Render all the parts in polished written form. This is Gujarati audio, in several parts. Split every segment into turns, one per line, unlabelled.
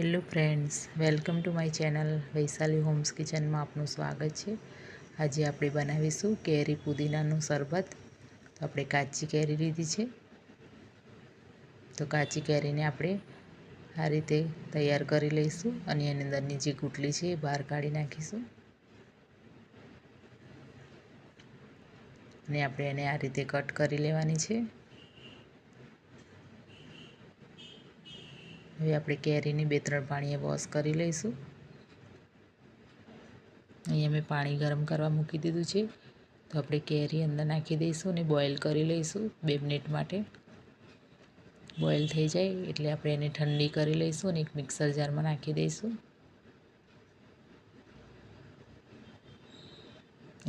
Hello friends, welcome to my channel Vaishali homes કિચનમાં આપનું સ્વાગત છે। આજે આપણે બનાવીશું કેરી પુદીનાનું શરબત। તો આપણે કાચી કેરી લીધી છે, તો કાચી કેરીને આપણે આ રીતે તૈયાર કરી લઈશું અને એની અંદરની જે ગુટલી છે એ બહાર કાઢી નાખીશું અને આપણે એને આ રીતે કટ કરી લેવાની છે। હવે આપણે કેરીને 2-3 પાણીએ વોશ કરી લઈશું। અહીંયા મેં પાણી ગરમ કરવા મૂકી દીધું છે, તો આપણે કેરી અંદર નાખી દઈશું અને બોઇલ કરી લઈશું 2 મિનિટ માટે। બોઇલ થઈ જાય એટલે આપણે એને ઠંડી કરી લઈશું અને એક મિક્સર જારમાં નાખી દઈશું।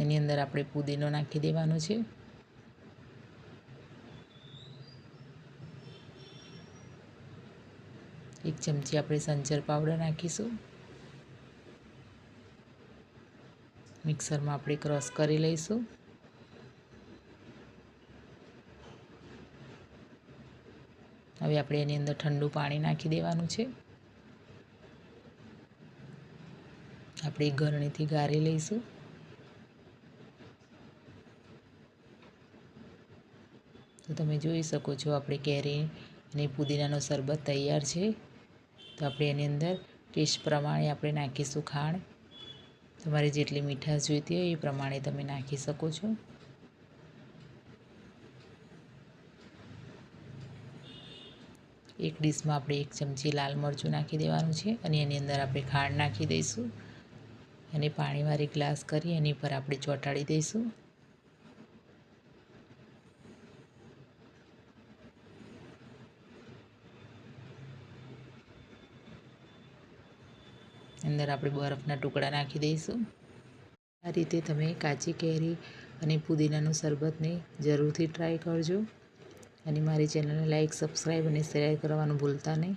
એની અંદર આપણે પુદીનો નાખી દેવાનો છે। એક ચમચી આપણે સંચર પાવડર નાખીશું। મિક્સરમાં આપણે ક્રશ કરી લઈશું। હવે આપણે એની અંદર ઠંડુ પાણી નાખી દેવાનું છે। આપણે ગરણીથી ગાળી લઈશું। તો તમે જોઈ શકો છો આપણે કેરી અને પુદીનાનો શરબત તૈયાર છે। તો આપણે એની અંદર ટેસ્ટ પ્રમાણે આપણે નાખીશું ખાંડ। તમારે જેટલી મીઠાશ જોઈતી હોય એ પ્રમાણે તમે નાખી શકો છો। એક ડીશમાં આપણે 1 ચમચી લાલ મરચું નાખી દેવાનું છે અને એની અંદર આપણે ખાંડ નાખી દઈશું અને પાણીવાળી ગ્લાસ કરી એની પર આપણે ચોંટાડી દઈશું। અંદર આપણે બરફના ટુકડા નાખી દઈશું। આ રીતે તમે કાચી કેરી અને પુદીનાનું શરબતને જરૂરથી ટ્રાય કરજો અને મારી ચેનલને લાઈક, સબસ્ક્રાઈબ અને શેર કરવાનું ભૂલતા નહીં।